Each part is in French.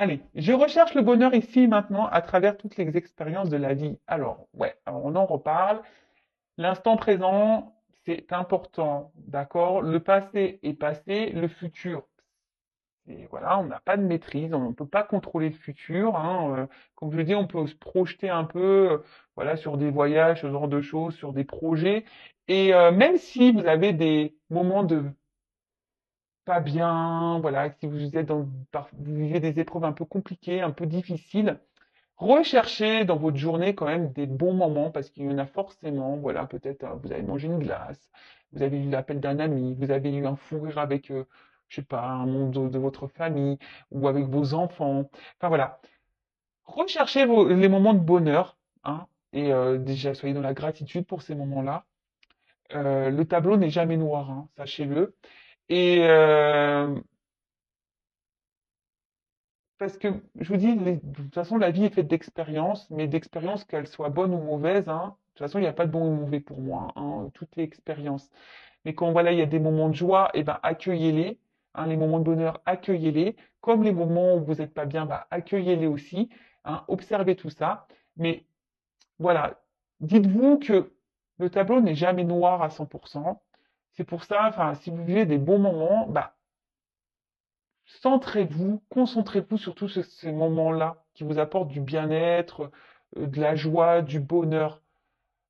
Allez, je recherche le bonheur ici maintenant à travers toutes les expériences de la vie. Alors, ouais, alors on en reparle. L'instant présent, c'est important, d'accord? Le passé est passé, le futur, et voilà, on n'a pas de maîtrise, on ne peut pas contrôler le futur, hein. Comme je le dis, on peut se projeter un peu, voilà, sur des voyages, ce genre de choses, sur des projets. Et même si vous avez des moments de pas bien, voilà, si vous êtes vous vivez des épreuves un peu compliquées, un peu difficiles, recherchez dans votre journée quand même des bons moments parce qu'il y en a forcément. Voilà, peut-être vous avez mangé une glace, vous avez eu l'appel d'un ami, vous avez eu un fou rire avec, je sais pas, un membre de votre famille ou avec vos enfants. Enfin voilà, recherchez les moments de bonheur, hein, et déjà soyez dans la gratitude pour ces moments-là. Le tableau n'est jamais noir, hein, sachez-le. Et parce que je vous dis, de toute façon, la vie est faite d'expériences, mais d'expériences, qu'elles soient bonnes ou mauvaises, hein. De toute façon, il n'y a pas de bon ou mauvais pour moi, hein. Tout est expérience. Mais quand voilà, il y a des moments de joie, eh ben, accueillez-les, hein. Les moments de bonheur, accueillez-les. Comme les moments où vous n'êtes pas bien, bah, accueillez-les aussi, hein. Observez tout ça. Mais voilà, dites-vous que le tableau n'est jamais noir à 100%. C'est pour ça, enfin, si vous vivez des bons moments, bah, centrez-vous, concentrez-vous sur tous ces moments-là qui vous apportent du bien-être, de la joie, du bonheur.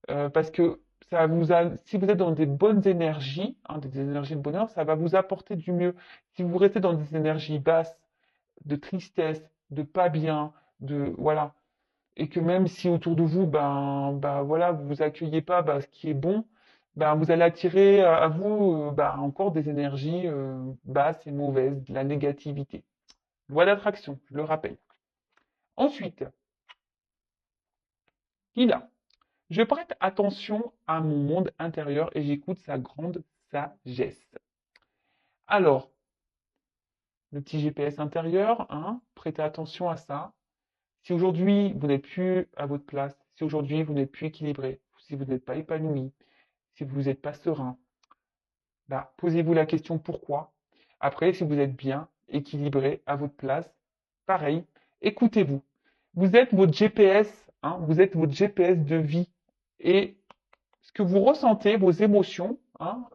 Parce que si vous êtes dans des bonnes énergies, hein, des énergies de bonheur, ça va vous apporter du mieux. Si vous restez dans des énergies basses, de tristesse, de pas bien, voilà, et que même si autour de vous, ben voilà, vous vous accueillez pas ce qui est bon, ben vous allez attirer à vous encore des énergies basses et mauvaises, de la négativité. Loi d'attraction, je le rappelle. Ensuite, il a. Je prête attention à mon monde intérieur et j'écoute sa grande sagesse. Alors, le petit GPS intérieur, hein, prêtez attention à ça. Si aujourd'hui vous n'êtes plus à votre place, si aujourd'hui vous n'êtes plus équilibré, si vous n'êtes pas épanoui, si vous n'êtes pas serein, bah, posez-vous la question pourquoi. Après, si vous êtes bien, équilibré, à votre place, pareil, écoutez-vous. Vous êtes votre GPS, hein, vous êtes votre GPS de vie. Et ce que vous ressentez, vos émotions, hein,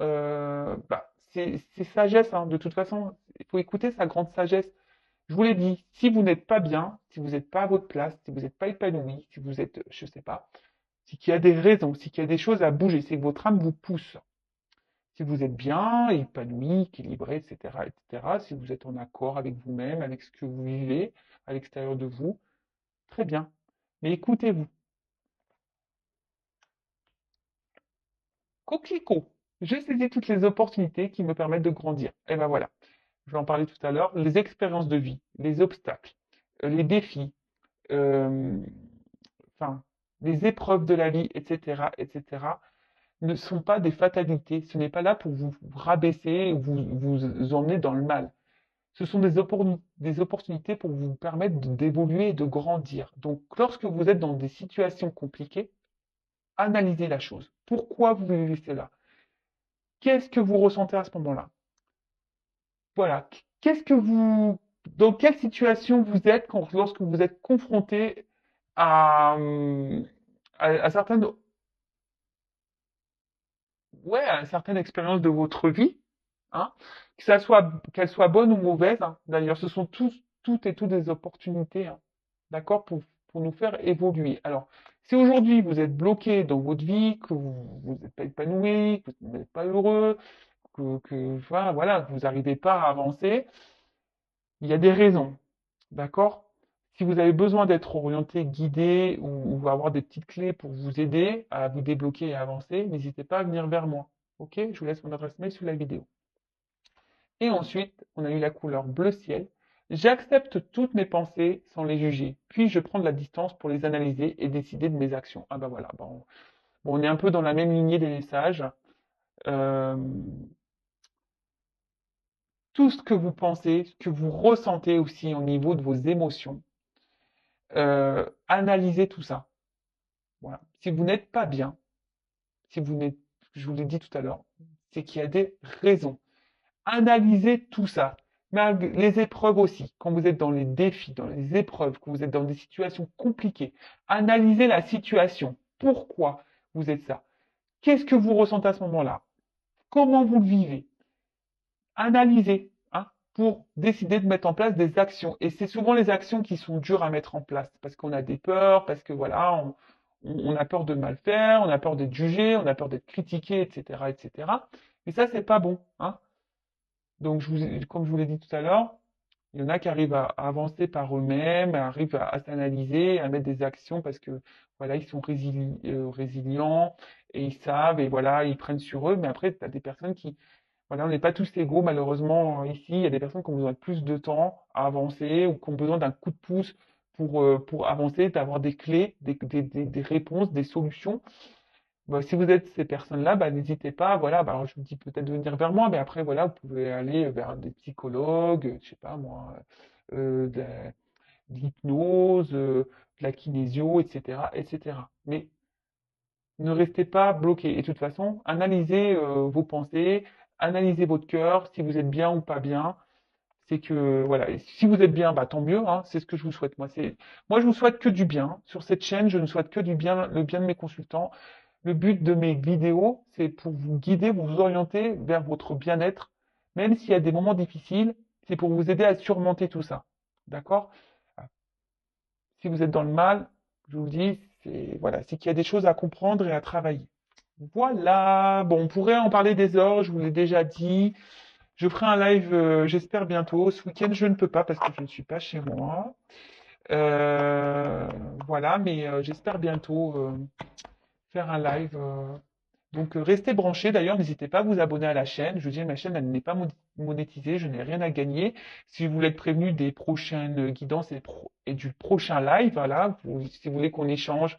c'est sagesse, hein, de toute façon. Il faut écouter sa grande sagesse. Je vous l'ai dit, si vous n'êtes pas bien, si vous n'êtes pas à votre place, si vous n'êtes pas épanoui, si vous êtes, je sais pas, c'est qu'il y a des raisons, c'est qu'il y a des choses à bouger, c'est que votre âme vous pousse. Si vous êtes bien, épanoui, équilibré, etc., etc., si vous êtes en accord avec vous-même, avec ce que vous vivez à l'extérieur de vous, très bien. Mais écoutez-vous. Coquelicot, je saisis toutes les opportunités qui me permettent de grandir. Et ben voilà, je vais en parler tout à l'heure. Les expériences de vie, les obstacles, les défis, euh, enfin, les épreuves de la vie, etc., etc., ne sont pas des fatalités. Ce n'est pas là pour vous rabaisser ou vous emmener dans le mal. Ce sont des opportunités pour vous permettre d'évoluer et de grandir. Donc, lorsque vous êtes dans des situations compliquées, analysez la chose. Pourquoi vous vivez cela? Qu'est-ce que vous ressentez à ce moment-là? Voilà. Dans quelle situation vous êtes lorsque vous êtes confronté à certaines, ouais, à certaines expériences de votre vie, hein, qu'elles soient bonnes ou mauvaises, hein. D'ailleurs, ce sont toutes et toutes des opportunités, hein, d'accord, pour nous faire évoluer. Alors, si aujourd'hui vous êtes bloqué dans votre vie, que vous n'êtes pas épanoui, que vous n'êtes pas heureux, voilà, que vous n'arrivez pas à avancer, il y a des raisons, d'accord? Si vous avez besoin d'être orienté, guidé ou avoir des petites clés pour vous aider à vous débloquer et à avancer, n'hésitez pas à venir vers moi. Ok? Je vous laisse mon adresse mail sous la vidéo. Et ensuite, on a eu la couleur bleu ciel. J'accepte toutes mes pensées sans les juger. Puis je prends de la distance pour les analyser et décider de mes actions. Ah bah voilà, bon, on est un peu dans la même lignée des messages. Euh, tout ce que vous pensez, ce que vous ressentez aussi au niveau de vos émotions, analysez tout ça. Voilà. Si vous n'êtes pas bien, si vous n'êtes, je vous l'ai dit tout à l'heure, c'est qu'il y a des raisons. Analysez tout ça. les épreuves aussi, quand vous êtes dans les défis, dans les épreuves, quand vous êtes dans des situations compliquées, analysez la situation. Pourquoi vous êtes ça? Qu'est-ce que vous ressentez à ce moment-là? Comment vous le vivez? Analysez, hein, pour décider de mettre en place des actions. Et c'est souvent les actions qui sont dures à mettre en place, parce qu'on a des peurs, parce que voilà, on a peur de mal faire, on a peur d'être jugé, on a peur d'être critiqué, etc., etc. Mais ça, c'est pas bon, hein. Donc, comme je vous l'ai dit tout à l'heure, il y en a qui arrivent à avancer par eux-mêmes, arrivent à s'analyser, à mettre des actions parce que voilà, ils sont résilients et ils savent et voilà, ils prennent sur eux. Mais après, tu as des personnes qui, voilà, on n'est pas tous égaux malheureusement ici. Il y a des personnes qui ont besoin de plus de temps à avancer ou qui ont besoin d'un coup de pouce pour avancer, d'avoir des clés, des réponses, des solutions. Bah, si vous êtes ces personnes-là, bah, n'hésitez pas, voilà, bah, alors je vous dis peut-être de venir vers moi, mais après, voilà, vous pouvez aller vers des psychologues, je sais pas moi, de de l'hypnose, de la kinésio, etc., etc. Mais ne restez pas bloqué. Et de toute façon, analysez vos pensées, analysez votre cœur, si vous êtes bien ou pas bien. C'est que, voilà, et si vous êtes bien, bah, tant mieux, hein, c'est ce que je vous souhaite. Moi, je vous souhaite que du bien. Sur cette chaîne, je ne souhaite que du bien, le bien de mes consultants. Le but de mes vidéos, c'est pour vous guider, vous orienter vers votre bien-être. Même s'il y a des moments difficiles, c'est pour vous aider à surmonter tout ça. D'accord? Si vous êtes dans le mal, je vous dis, c'est voilà, c'est qu'il y a des choses à comprendre et à travailler. Voilà. Bon, on pourrait en parler des heures, je vous l'ai déjà dit. Je ferai un live, j'espère bientôt. Ce week-end, je ne peux pas parce que je ne suis pas chez moi. Euh, voilà, mais j'espère bientôt faire un live. Donc, restez branchés. D'ailleurs, n'hésitez pas à vous abonner à la chaîne. Je vous dis, ma chaîne, elle n'est pas monétisée. Je n'ai rien à gagner. Si vous voulez être prévenu des prochaines guidances et du prochain live, voilà, si vous voulez qu'on échange,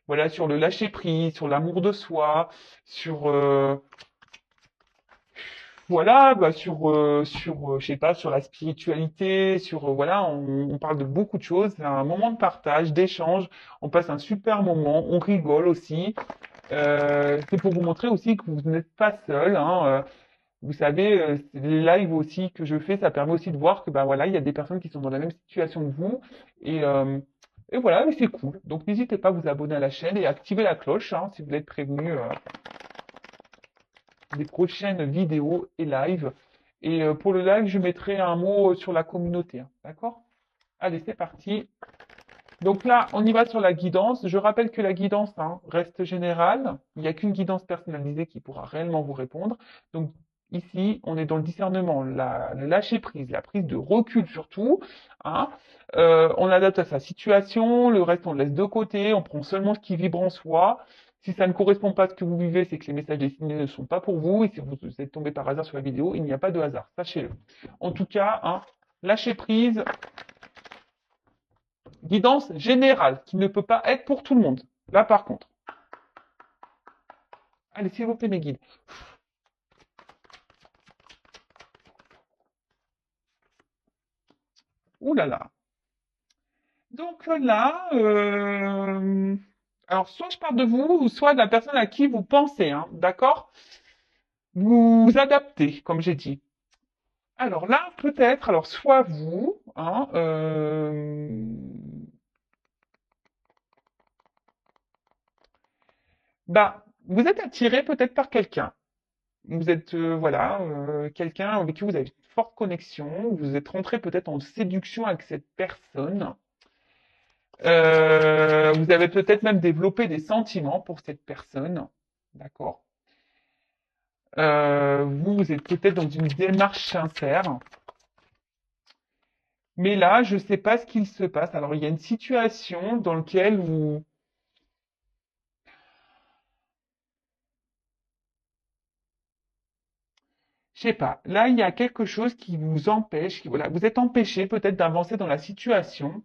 voilà, sur le lâcher prise, sur l'amour de soi, sur, voilà, bah, je sais pas, sur la spiritualité, sur, voilà, on parle de beaucoup de choses. C'est un moment de partage, d'échange. On passe un super moment. On rigole aussi. C'est pour vous montrer aussi que vous n'êtes pas seul, hein. Vous savez, les lives aussi que je fais, ça permet aussi de voir que bah voilà, il y a des personnes qui sont dans la même situation que vous. Et, euh, et voilà, mais c'est cool. Donc n'hésitez pas à vous abonner à la chaîne et activer la cloche hein, si vous voulez être prévenu des prochaines vidéos et lives. Et pour le live, je mettrai un mot sur la communauté, hein. D'accord? Allez, c'est parti. Donc là, on y va sur la guidance. Je rappelle que la guidance hein, reste générale. Il n'y a qu'une guidance personnalisée qui pourra réellement vous répondre. Donc ici, on est dans le discernement, le lâcher prise, la prise de recul surtout, hein. On adapte à sa situation, le reste on le laisse de côté, on prend seulement ce qui vibre en soi. Si ça ne correspond pas à ce que vous vivez, c'est que les messages destinés ne sont pas pour vous. Et si vous êtes tombé par hasard sur la vidéo, il n'y a pas de hasard, sachez-le. En tout cas, hein, lâcher prise, guidance générale, qui ne peut pas être pour tout le monde. Là, par contre. Allez, s'il vous plaît, mes guides. Ouh là là. Donc là, alors soit je parle de vous, ou soit de la personne à qui vous pensez, hein, d'accord? Vous adaptez, comme j'ai dit. Alors là, peut-être, alors soit vous, hein, bah, vous êtes attiré peut-être par quelqu'un. Vous êtes, voilà, quelqu'un avec qui vous avez une forte connexion, vous êtes rentré peut-être en séduction avec cette personne. Vous avez peut-être même développé des sentiments pour cette personne, d'accord? Vous êtes peut-être dans une démarche sincère, mais là, je ne sais pas ce qu'il se passe. Alors, il y a une situation dans laquelle vous, je sais pas, là, il y a quelque chose qui vous empêche, voilà, vous êtes empêché peut-être d'avancer dans la situation.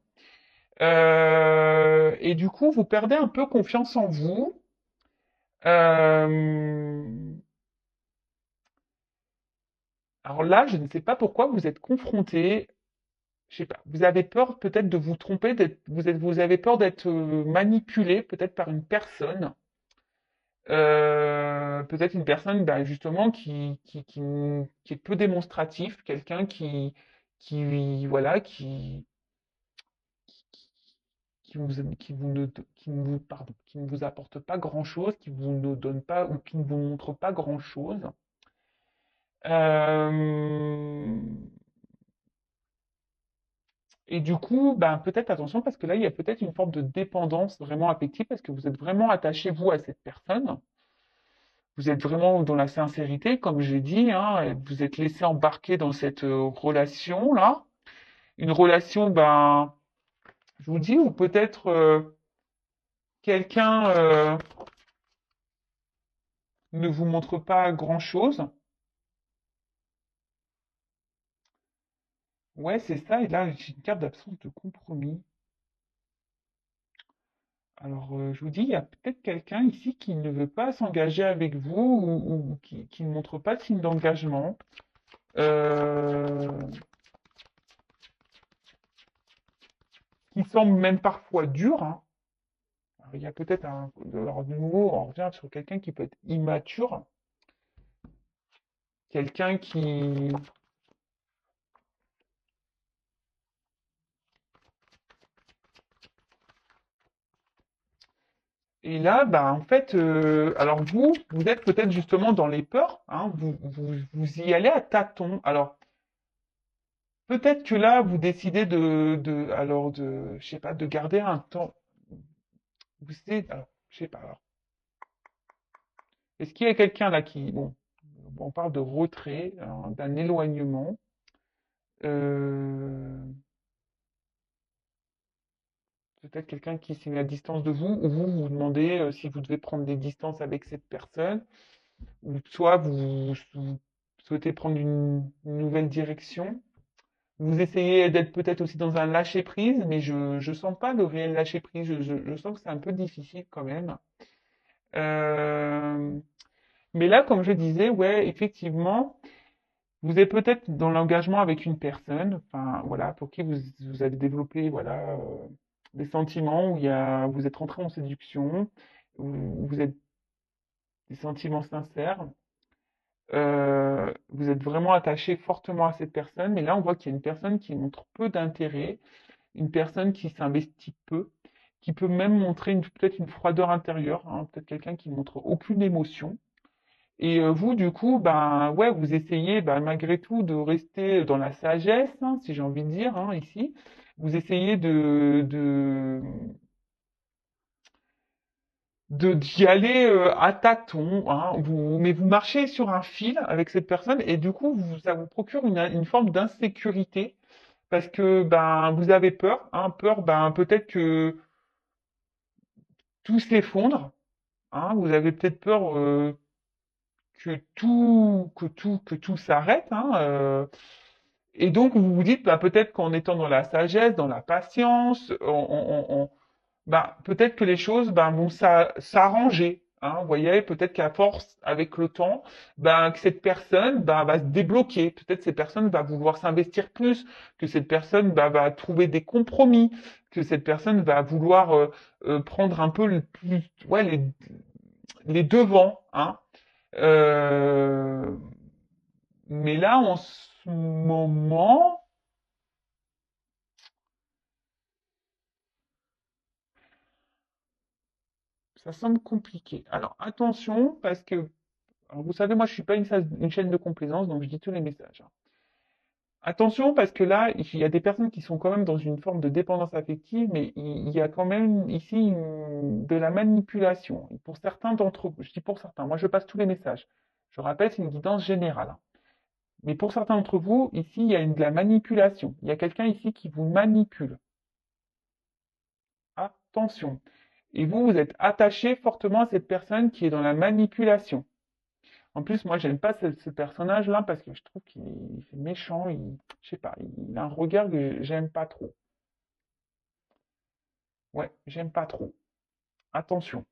Et du coup, vous perdez un peu confiance en vous. Euh, alors là, je ne sais pas pourquoi vous êtes confronté. Je sais pas. Vous avez peur peut-être de vous tromper, vous avez peur d'être manipulé peut-être par une personne. Peut-être une personne, ben, justement, qui est peu démonstratif, quelqu'un qui voilà, qui ne vous apporte pas grand-chose, qui vous ne donne pas ou qui ne vous montre pas grand-chose. Euh, et du coup, ben, peut-être attention parce que là, il y a peut-être une forme de dépendance vraiment affective parce que vous êtes vraiment attaché, vous, à cette personne. Vous êtes vraiment dans la sincérité, comme j'ai dit, hein, et vous êtes laissé embarquer dans cette relation-là. Une relation, ben, je vous dis, ou peut-être quelqu'un ne vous montre pas grand-chose. Ouais, c'est ça. Et là, j'ai une carte d'absence de compromis. Alors, je vous dis, il y a peut-être quelqu'un ici qui ne veut pas s'engager avec vous ou qui ne montre pas de signe d'engagement. Euh, qui semble même parfois dur, hein. Alors, il y a peut-être un. Alors, de nouveau, on revient sur quelqu'un qui peut être immature, quelqu'un qui. Et là, bah, en fait, alors vous êtes peut-être justement dans les peurs, hein, vous y allez à tâtons. Alors, peut-être que là, vous décidez alors je sais pas, de garder un temps. Vous savez, alors, je sais pas. Alors, est-ce qu'il y a quelqu'un là qui, bon, on parle de retrait, hein, d'un éloignement. euh, Peut-être quelqu'un qui s'est mis à distance de vous, ou vous vous demandez si vous devez prendre des distances avec cette personne, ou soit vous souhaitez prendre une nouvelle direction. Vous essayez d'être peut-être aussi dans un lâcher-prise, mais je ne sens pas le réel lâcher-prise. Je sens que c'est un peu difficile quand même. Euh, mais là, comme je disais, ouais, effectivement, vous êtes peut-être dans l'engagement avec une personne, enfin voilà, pour qui vous avez développé voilà des sentiments où vous êtes rentré en séduction, où vous êtes des sentiments sincères, vous êtes vraiment attaché fortement à cette personne, mais là on voit qu'il y a une personne qui montre peu d'intérêt, une personne qui s'investit peu, qui peut même montrer peut-être une froideur intérieure, hein, peut-être quelqu'un qui montre aucune émotion. Et vous, du coup, ben ouais, vous essayez ben, malgré tout de rester dans la sagesse, hein, si j'ai envie de dire, hein, ici. Vous essayez d'y aller à tâtons, hein, mais vous marchez sur un fil avec cette personne et du coup, ça vous procure une forme d'insécurité parce que ben vous avez peur, hein, peur, ben peut-être que tout s'effondre, hein, vous avez peut-être peur que tout s'arrête, hein, et donc, vous vous dites, bah, peut-être qu'en étant dans la sagesse, dans la patience, bah, peut-être que les choses bah, vont s'arranger. Hein, vous voyez, peut-être qu'à force, avec le temps, bah, que cette personne bah, va se débloquer. Peut-être que cette personne va vouloir s'investir plus, que cette personne bah, va trouver des compromis, que cette personne va vouloir prendre un peu ouais, les devants. Hein. Euh, mais là, en ce moment, ça semble compliqué. Alors attention, parce que, alors, vous savez, moi je suis pas une chaîne de complaisance, donc je dis tous les messages. Hein. Attention, parce que là, il y a des personnes qui sont quand même dans une forme de dépendance affective, mais il y a quand même ici de la manipulation. Et pour certains d'entre vous, je dis pour certains, moi je passe tous les messages. Je rappelle, c'est une guidance générale. Hein. Mais pour certains d'entre vous, ici, il y a de la manipulation. Il y a quelqu'un ici qui vous manipule. Attention. Et vous êtes attaché fortement à cette personne qui est dans la manipulation. En plus, moi, j'aime pas ce personnage-là parce que je trouve qu'il est méchant. Je sais pas, il a un regard que j'aime pas trop. Ouais, j'aime pas trop. Attention.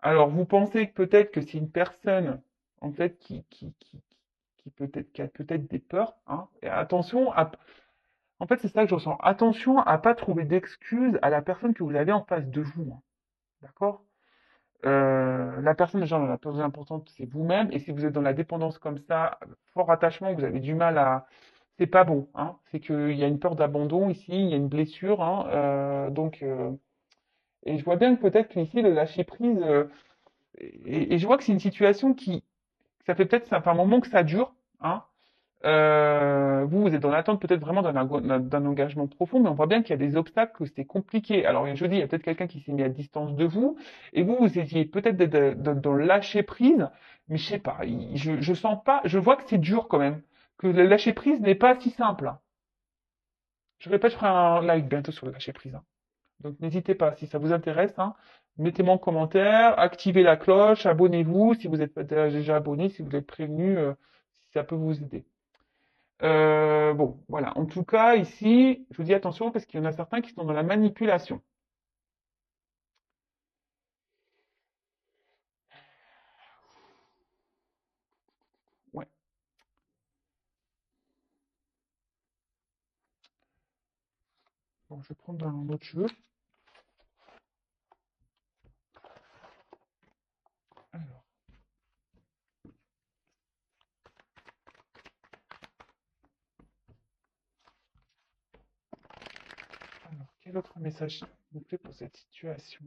Alors, vous pensez que peut-être que c'est une personne, en fait, qui peut-être, qui a peut-être des peurs, hein. Et attention en fait, c'est ça que je ressens. Attention à pas trouver d'excuses à la personne que vous avez en face de vous. Hein. D'accord? La personne déjà la plus importante, c'est vous-même. Et si vous êtes dans la dépendance comme ça, fort attachement, vous avez du mal c'est pas bon, hein. C'est qu'il y a une peur d'abandon ici, il y a une blessure, hein, et je vois bien que peut-être qu'ici, le lâcher prise, et je vois que c'est une situation qui, ça fait peut-être, ça fait un moment que ça dure, hein. Vous, vous êtes dans l'attente peut-être vraiment d'un engagement profond, mais on voit bien qu'il y a des obstacles, que c'est compliqué. Alors, je dis, il y a peut-être quelqu'un qui s'est mis à distance de vous, et vous, vous étiez peut-être dans le lâcher prise, mais je sais pas, je sens pas, je vois que c'est dur quand même, que le lâcher prise n'est pas si simple, hein. Je répète, je ferai un live bientôt sur le lâcher prise, hein. Donc, n'hésitez pas, si ça vous intéresse, hein, mettez-moi en commentaire, activez la cloche, abonnez-vous si vous êtes pas déjà abonné, si vous êtes prévenu, si ça peut vous aider. Bon, voilà. En tout cas, ici, je vous dis attention parce qu'il y en a certains qui sont dans la manipulation. Ouais. Bon, je vais prendre un autre jeu. Alors, quel autre message s'il vous plaît pour cette situation?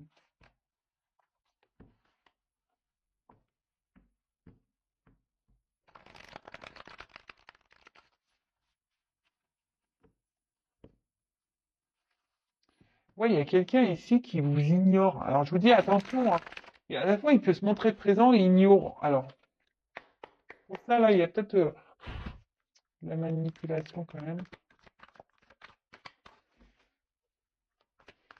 Ouais, il y a quelqu'un ici qui vous ignore. Alors, je vous dis attention, hein. Et à la fois, il peut se montrer présent et ignore. Alors, pour ça, là, il y a peut-être la manipulation quand même.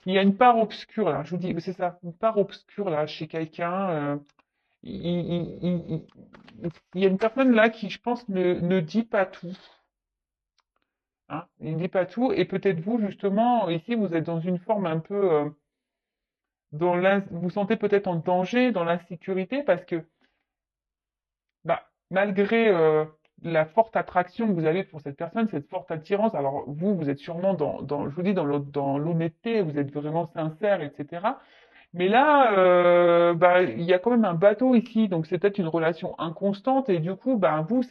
Il y a une part obscure, là. Je vous dis, c'est ça, une part obscure, là, chez quelqu'un. Il, il- il- il- il y a une personne là qui, je pense, ne dit pas tout. Hein, il ne dit pas tout. Et peut-être vous, justement, ici, vous êtes dans une forme un peu, vous sentez peut-être en danger, dans l'insécurité, parce que, bah, malgré la forte attraction que vous avez pour cette personne, cette forte attirance, alors vous, vous êtes sûrement je vous dis, dans l'honnêteté, vous êtes vraiment sincère, etc. Mais là, bah, il y a quand même un bateau ici, donc c'est peut-être une relation inconstante, et du coup, bah, vous,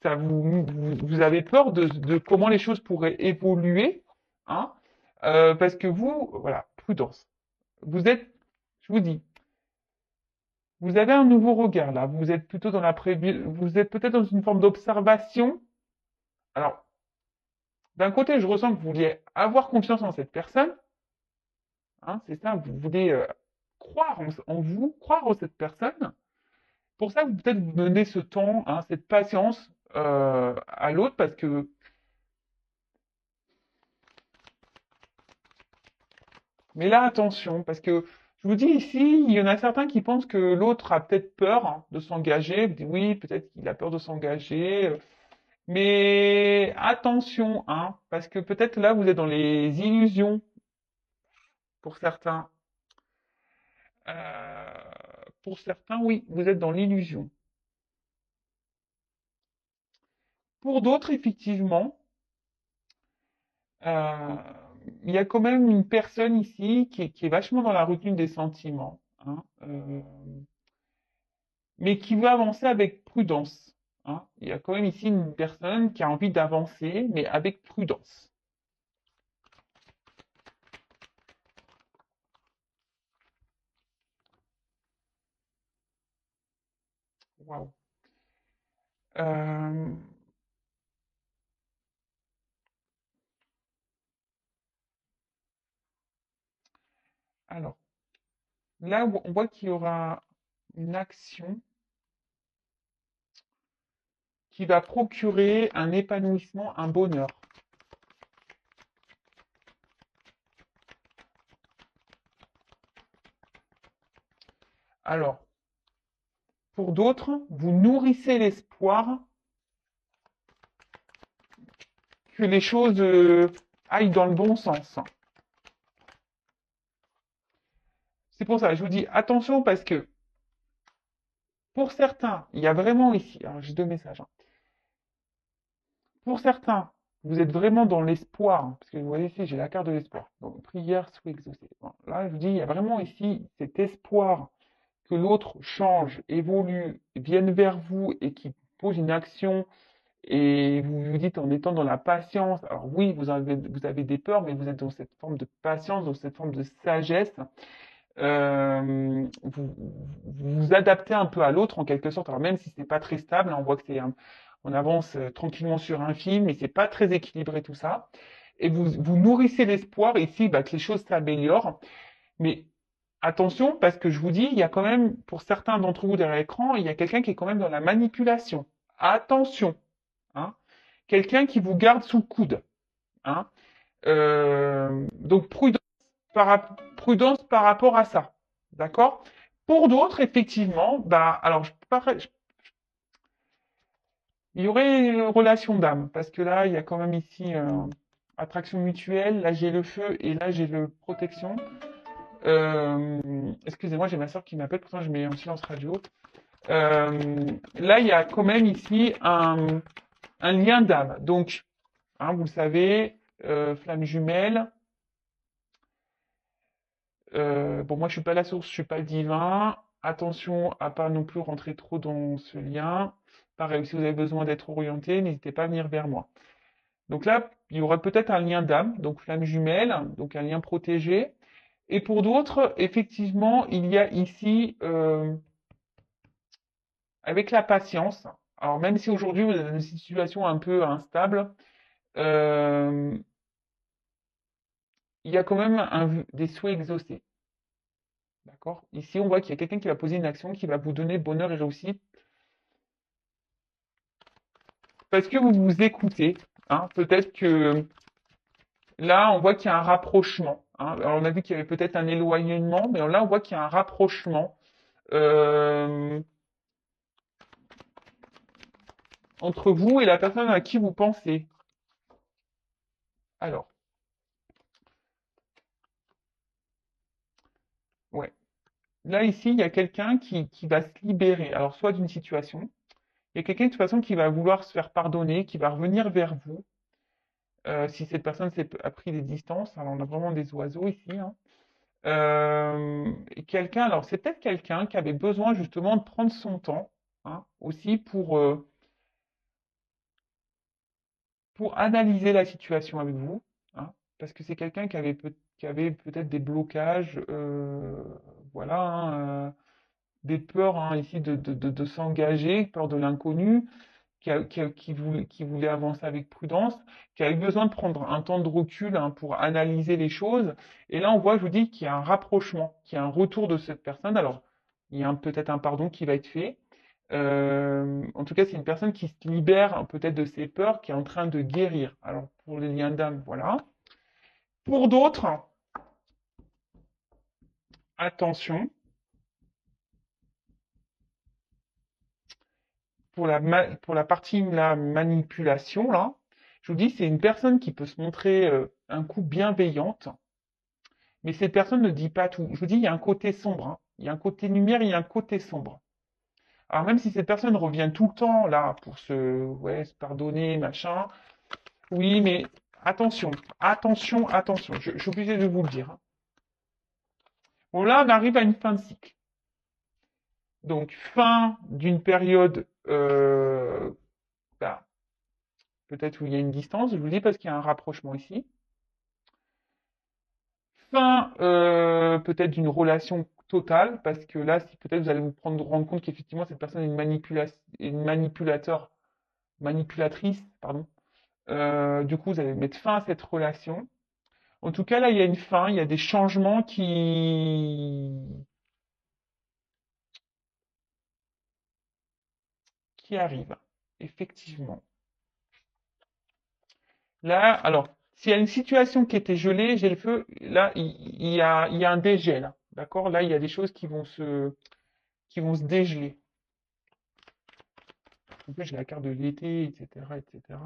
vous avez peur de comment les choses pourraient évoluer, hein, parce que vous, voilà, prudence. Vous êtes, je vous dis, vous avez un nouveau regard là. Vous êtes plutôt dans vous êtes peut-être dans une forme d'observation. Alors, d'un côté, je ressens que vous vouliez avoir confiance en cette personne, hein, c'est ça. Vous voulez croire en vous, croire en cette personne. Pour ça, vous peut-être vous donnez ce temps, hein, cette patience à l'autre, parce que mais là, attention, parce que je vous dis ici, il y en a certains qui pensent que l'autre a peut-être peur, hein, de s'engager. Vous dites, oui, peut-être qu'il a peur de s'engager. Mais attention, hein, parce que peut-être là, vous êtes dans les illusions pour certains. Euh, pour certains, oui, vous êtes dans l'illusion. Pour d'autres, effectivement, euh, il y a quand même une personne ici qui est vachement dans la routine des sentiments, hein, mais qui veut avancer avec prudence, hein. Il y a quand même ici une personne qui a envie d'avancer, mais avec prudence. Waouh. Euh, alors, là, on voit qu'il y aura une action qui va procurer un épanouissement, un bonheur. Alors, pour d'autres, vous nourrissez l'espoir que les choses aillent dans le bon sens. C'est pour ça, je vous dis attention parce que pour certains, il y a vraiment ici, alors j'ai deux messages, hein. Pour certains, vous êtes vraiment dans l'espoir, hein, parce que vous voyez ici, j'ai la carte de l'espoir. Donc, prière soit exaucée. Bon, là, je vous dis, il y a vraiment ici cet espoir que l'autre change, évolue, vienne vers vous et qui pose une action Et vous vous dites en étant dans la patience, alors oui, vous avez des peurs, mais vous êtes dans cette forme de patience, dans cette forme de sagesse. Vous vous adaptez un peu à l'autre en quelque sorte. Alors même si c'est pas très stable, hein, on voit que on avance tranquillement sur un film, mais c'est pas très équilibré tout ça. Et vous nourrissez l'espoir ici bah, que les choses s'améliorent. Mais attention, parce que je vous dis, il y a quand même, pour certains d'entre vous derrière l'écran, il y a quelqu'un qui est quand même dans la manipulation. Attention, hein. Quelqu'un qui vous garde sous le coude, hein. Donc prudence par rapport à ça, d'accord? Pour d'autres, effectivement, bah, alors il y aurait une relation d'âme, parce que là, il y a quand même ici attraction mutuelle, là j'ai le feu et là j'ai le protection. Excusez-moi, j'ai ma soeur qui m'appelle, pourtant je mets en silence radio. Là, il y a quand même ici un lien d'âme. Donc, hein, vous le savez, flamme jumelle. Bon, moi, je suis pas la source, je suis pas le divin. Attention à pas non plus rentrer trop dans ce lien. Pareil, si vous avez besoin d'être orienté, n'hésitez pas à venir vers moi. Donc là, il y aurait peut-être un lien d'âme, donc flamme jumelle, donc un lien protégé. Et pour d'autres, effectivement, il y a ici, avec la patience, alors même si aujourd'hui vous êtes dans une situation un peu instable, euh, il y a quand même des souhaits exaucés. D'accord? Ici, on voit qu'il y a quelqu'un qui va poser une action qui va vous donner bonheur et réussite parce que vous vous écoutez. Hein. Peut-être que là, on voit qu'il y a un rapprochement. Hein. Alors, on a vu qu'il y avait peut-être un éloignement, mais là, on voit qu'il y a un rapprochement euh, entre vous et la personne à qui vous pensez. Alors, ouais. Là, ici, il y a quelqu'un qui va se libérer. Alors, soit d'une situation, il y a quelqu'un de toute façon qui va vouloir se faire pardonner, qui va revenir vers vous. Si cette personne a pris des distances, alors on a vraiment des oiseaux ici. Hein. Et quelqu'un, alors c'est peut-être quelqu'un qui avait besoin justement de prendre son temps hein, aussi pour analyser la situation avec vous, hein, parce que c'est quelqu'un qui avait peut-être des blocages, voilà, hein, des peurs hein, ici de s'engager, peur de l'inconnu, qui voulait avancer avec prudence, qui a eu besoin de prendre un temps de recul hein, pour analyser les choses. Et là, on voit, je vous dis, qu'il y a un rapprochement, qu'il y a un retour de cette personne. Alors, il y a peut-être un pardon qui va être fait. En tout cas, c'est une personne qui se libère hein, peut-être de ses peurs, qui est en train de guérir. Alors, pour les liens d'âme, voilà. Pour d'autres, attention, pour la partie la manipulation, là, je vous dis, c'est une personne qui peut se montrer un coup bienveillante, mais cette personne ne dit pas tout. Je vous dis, il y a un côté sombre. Hein. Il y a un côté lumière, il y a un côté sombre. Alors même si cette personne revient tout le temps là pour ouais, se pardonner, machin, oui, mais attention, attention, attention. Je suis obligé de vous le dire. Hein. Bon là, on arrive à une fin de cycle. Donc fin d'une période, bah, peut-être où il y a une distance. Je vous le dis parce qu'il y a un rapprochement ici. Fin peut-être d'une relation totale, parce que là, si peut-être vous allez rendre compte qu'effectivement cette personne est manipulatrice, pardon. Du coup, vous allez mettre fin à cette relation. En tout cas, là, il y a une fin, il y a des changements qui arrivent, effectivement. Là, alors, s'il y a une situation qui était gelée, j'ai le feu, là, il y a un dégel, d'accord? Là, il y a des choses qui vont se dégeler. En plus, j'ai la carte de l'été, etc., etc.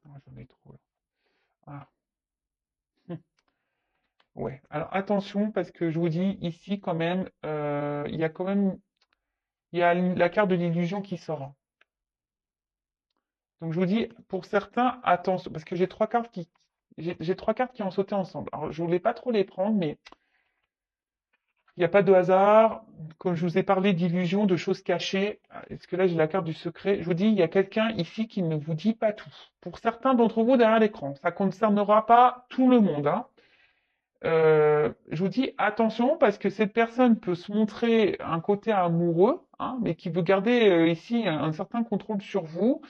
Ah, j'en ai trop là. Ah. Ouais. Alors attention parce que je vous dis ici quand même, il y a quand même, il y a la carte de l'illusion qui sort. Hein. Donc je vous dis, pour certains, attention, parce que j'ai trois cartes qui ont sauté ensemble. Alors je voulais pas trop les prendre, mais il n'y a pas de hasard. Comme je vous ai parlé d'illusions, de choses cachées, est-ce que là j'ai la carte du secret? Je vous dis, il y a quelqu'un ici qui ne vous dit pas tout. Pour certains d'entre vous derrière l'écran, ça ne concernera pas tout le monde, hein. Je vous dis attention parce que cette personne peut se montrer un côté amoureux, hein, mais qui veut garder ici un certain contrôle sur vous.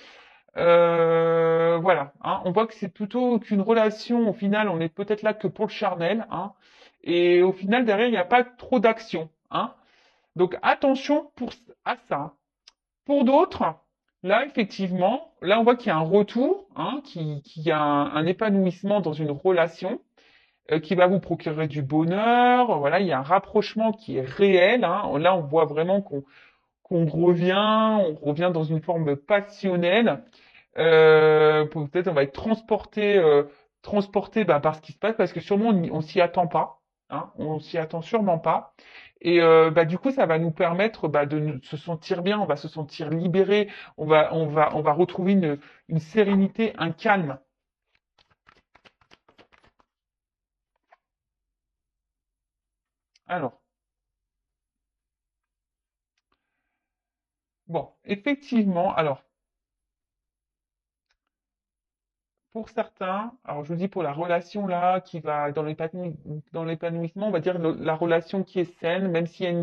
Voilà, hein, on voit que c'est plutôt qu'une relation. Au final, on est peut-être là que pour le charnel, hein, et au final derrière il n'y a pas trop d'action, hein. Donc attention à ça. Pour d'autres, là effectivement, là on voit qu'il y a un retour, hein, qu'il y a un épanouissement dans une relation qui va vous procurer du bonheur. Voilà, il y a un rapprochement qui est réel, hein. Là, on voit vraiment qu'on on revient dans une forme passionnelle. Peut-être on va être transporté bah, par ce qui se passe, parce que sûrement on s'y attend pas, hein, on s'y attend sûrement pas. Et bah, du coup, ça va nous permettre bah, se sentir bien, on va se sentir libéré, on va retrouver une sérénité, un calme. Alors, bon, effectivement, alors, pour certains, alors je vous dis pour la relation là qui va dans l'épanouissement, on va dire la relation qui est saine, même s'il y a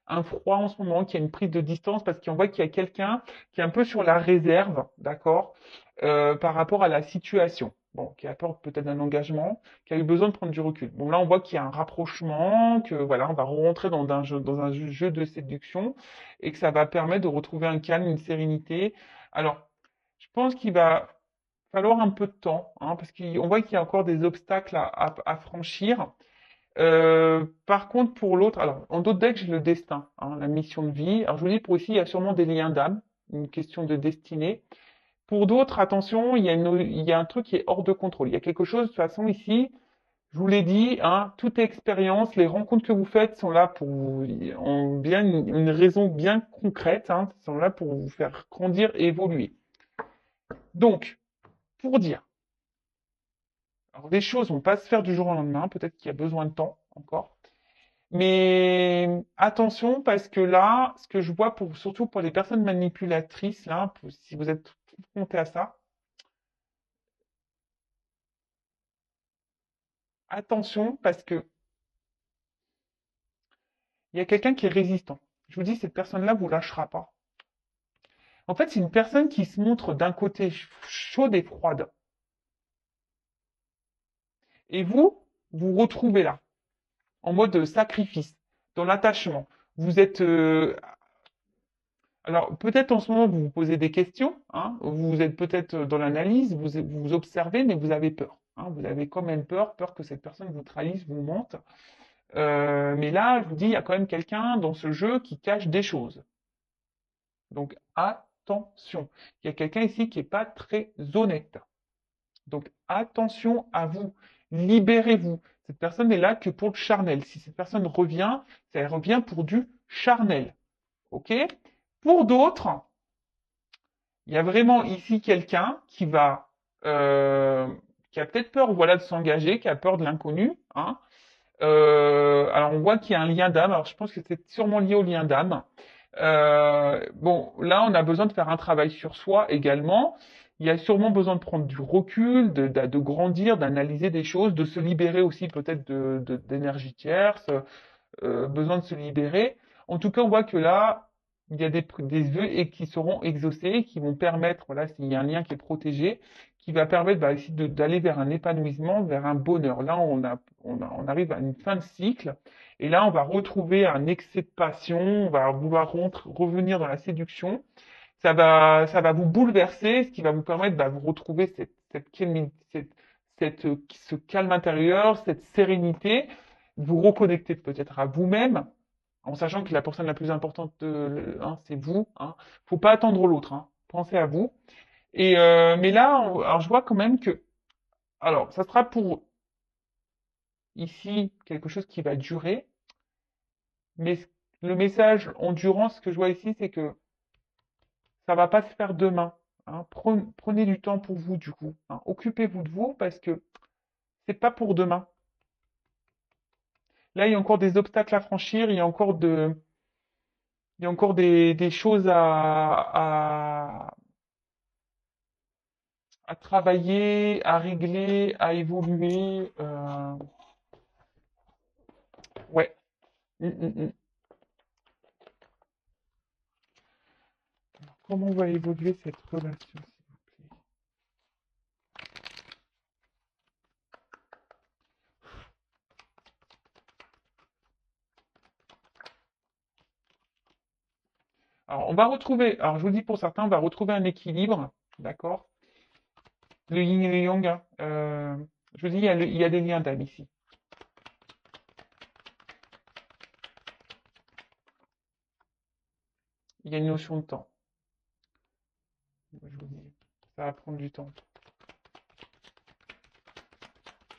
un froid en ce moment, qu'il y a une prise de distance, parce qu'on voit qu'il y a quelqu'un qui est un peu sur la réserve, d'accord, par rapport à la situation. Bon, qui a peur peut-être d'un engagement, qui a eu besoin de prendre du recul. Bon, là, on voit qu'il y a un rapprochement, que voilà, on va rentrer dans un jeu de séduction, et que ça va permettre de retrouver un calme, une sérénité. Alors, je pense qu'il va falloir un peu de temps, hein, parce qu'on voit qu'il y a encore des obstacles à franchir. Par contre, pour l'autre, alors en d'autres decks, j'ai le destin, hein, la mission de vie. Alors je vous dis, pour ici, il y a sûrement des liens d'âme, une question de destinée. Pour d'autres, attention, il y a un truc qui est hors de contrôle. Il y a quelque chose, de toute façon, ici, je vous l'ai dit, hein, toute expérience, les rencontres que vous faites sont là pour vous, ont bien une raison bien concrète, hein, sont là pour vous faire grandir et évoluer. Donc, pour dire, alors, les choses vont pas se faire du jour au lendemain, peut-être qu'il y a besoin de temps encore. Mais attention parce que là, ce que je vois surtout pour les personnes manipulatrices, là, si vous êtes confronté à ça, attention parce que il y a quelqu'un qui est résistant. Je vous dis, cette personne-là vous lâchera pas. En fait, c'est une personne qui se montre d'un côté chaude et froide. Et vous retrouvez là, en mode sacrifice, dans l'attachement. Vous êtes Alors, peut-être en ce moment, vous vous posez des questions, hein, vous êtes peut-être dans l'analyse, vous observez, mais vous avez peur, hein, vous avez quand même peur que cette personne vous trahisse, vous mente. Mais là, je vous dis, il y a quand même quelqu'un dans ce jeu qui cache des choses. Donc, attention. Il y a quelqu'un ici qui n'est pas très honnête. Donc, attention à vous. Libérez-vous. Cette personne n'est là que pour le charnel. Si cette personne revient, elle revient pour du charnel. OK? Pour d'autres, il y a vraiment ici quelqu'un euh, qui a peut-être peur, voilà, de s'engager, qui a peur de l'inconnu, hein. Alors on voit qu'il y a un lien d'âme. Alors je pense que c'est sûrement lié au lien d'âme. Bon, là on a besoin de faire un travail sur soi également. Il y a sûrement besoin de prendre du recul, de grandir, d'analyser des choses, de se libérer aussi peut-être d'énergie tierce, besoin de se libérer. En tout cas, on voit que là, il y a des vœux et qui seront exaucés, qui vont permettre, voilà, s'il y a un lien qui est protégé, qui va permettre bah, ici d'aller vers un épanouissement, vers un bonheur. Là, on arrive à une fin de cycle, et là, on va retrouver un excès de passion, on va vouloir revenir dans la séduction. Ça va vous bouleverser, ce qui va vous permettre de vous retrouver ce calme intérieur, cette sérénité, vous reconnecter peut-être à vous-même, en sachant que la personne la plus importante, hein, c'est vous. Hein. Faut pas attendre l'autre. Hein. Pensez à vous. Et mais là, alors je vois quand même que, alors, ça sera pour ici quelque chose qui va durer, mais le message endurance que je vois ici, c'est que ça va pas se faire demain. hein. Prenez du temps pour vous, du coup, hein. Occupez-vous de vous parce que c'est pas pour demain. Là, il y a encore des obstacles à franchir, il y a encore des choses à travailler, à régler, à évoluer. Ouais. Mm. Comment va évoluer cette relation, s'il vous plaît? Alors, on va retrouver, alors je vous dis pour certains, on va retrouver un équilibre, d'accord? Le yin et le yang, hein. Je vous dis, il y a des liens d'âme ici. Il y a une notion de temps. Je vous dis, ça va prendre du temps.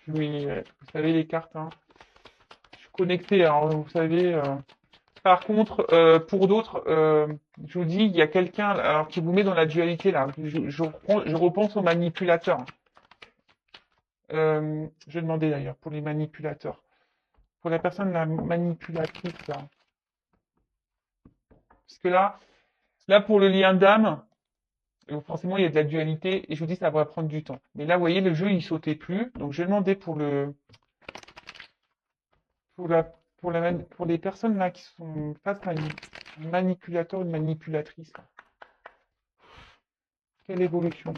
Oui, vous savez, les cartes, hein. Je suis connecté, alors vous savez. Par contre, pour d'autres, je vous dis, il y a quelqu'un alors qui vous met dans la dualité là. Je repense aux manipulateurs. Je vais demander d'ailleurs pour les manipulateurs. Pour la personne la manipulatrice là. Parce que là pour le lien d'âme, forcément il y a de la dualité et je vous dis ça va prendre du temps. Mais là, vous voyez, le jeu il sautait plus. Donc je vais demander pour la pour les personnes là qui sont face à un manipulateur, une manipulatrice. Quelle évolution?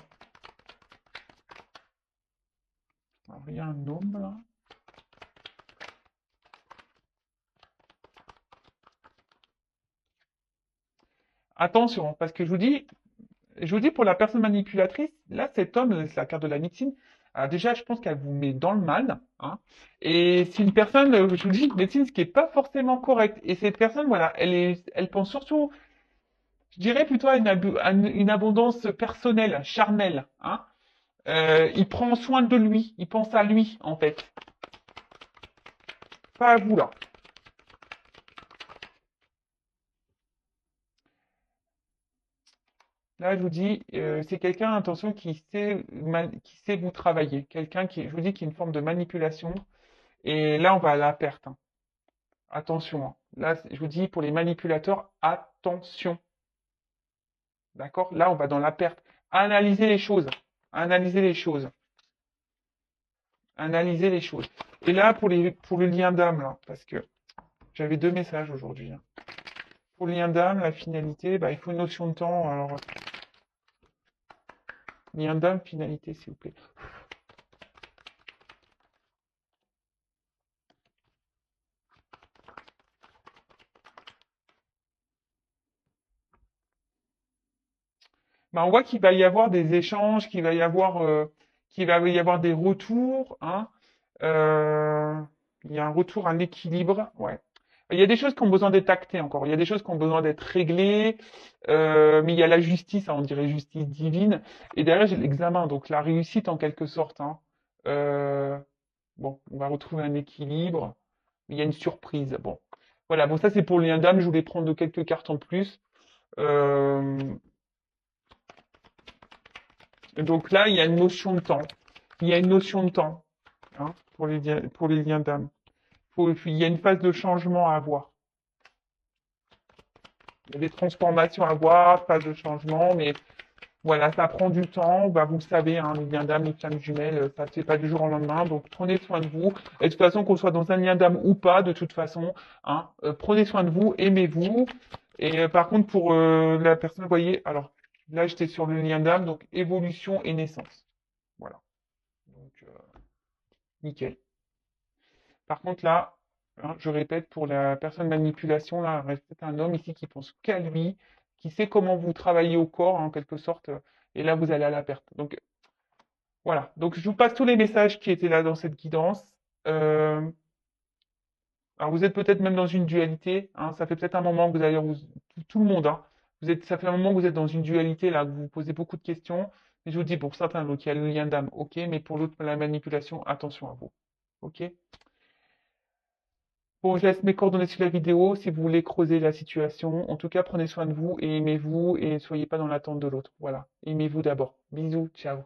Alors, il y a un homme là. Attention, parce que je vous dis pour la personne manipulatrice, là, cet homme, c'est la carte de la médecine. Alors déjà, je pense qu'elle vous met dans le mal, hein. Et c'est une personne, je vous dis, une médecine, ce qui est pas forcément correct. Et cette personne, voilà, elle pense surtout, je dirais plutôt à une abondance personnelle, charnelle, hein. Il prend soin de lui, il pense à lui, en fait. Pas à vous, là. Là, je vous dis, c'est quelqu'un, attention, qui sait vous travailler. Quelqu'un qui, je vous dis, qui est une forme de manipulation. Et là, on va à la perte, hein. Attention, hein. Là, je vous dis, pour les manipulateurs, attention. D'accord? Là, on va dans la perte. Analysez les choses. Analysez les choses. Analysez les choses. Et là, pour le lien d'âme, là, parce que j'avais deux messages aujourd'hui, hein. Pour le lien d'âme, la finalité, bah, il faut une notion de temps. Alors, lien d'âme, finalité, s'il vous plaît. Bah, on voit qu'il va y avoir des échanges, qu'il va y avoir des retours, hein. Euh, il y a un retour, un équilibre, ouais. Il y a des choses qui ont besoin d'être actées encore. Il y a des choses qui ont besoin d'être réglées, mais il y a la justice, hein, on dirait justice divine. Et derrière, j'ai l'examen, donc la réussite en quelque sorte, hein. Euh, bon, on va retrouver un équilibre. Il y a une surprise. Bon, voilà. Bon, ça c'est pour le lien d'âme. Je voulais prendre quelques cartes en plus. Euh, Donc là, il y a une notion de temps. Il y a une notion de temps, hein, pour les liens d'âme. Il y a une phase de changement à avoir. Il y a des transformations à avoir, phase de changement, mais voilà, ça prend du temps. Bah, vous le savez, hein, les liens d'âme, les flammes jumelles, ça ne se fait pas du jour au lendemain. Donc prenez soin de vous. Et de toute façon, qu'on soit dans un lien d'âme ou pas, de toute façon, hein, prenez soin de vous, aimez-vous. Et par contre, pour la personne, vous voyez, alors là, j'étais sur le lien d'âme, donc évolution et naissance. Voilà. Donc, nickel. Par contre, là, hein, je répète, pour la personne manipulation, là, il reste peut-être un homme ici qui pense qu'à lui, qui sait comment vous travaillez au corps, en quelque sorte, et là, vous allez à la perte. Donc, voilà. Donc, je vous passe tous les messages qui étaient là dans cette guidance. Euh, alors, vous êtes peut-être même dans une dualité, hein, ça fait peut-être un moment que vous allez, tout le monde, hein, ça fait un moment que vous êtes dans une dualité, là, que vous vous posez beaucoup de questions. Et je vous dis, pour certains, donc, il y a le lien d'âme, ok, mais pour l'autre, la manipulation, attention à vous. Ok? Bon, je laisse mes coordonnées sur la vidéo si vous voulez creuser la situation. En tout cas, prenez soin de vous et aimez-vous et ne soyez pas dans l'attente de l'autre. Voilà. Aimez-vous d'abord. Bisous, ciao.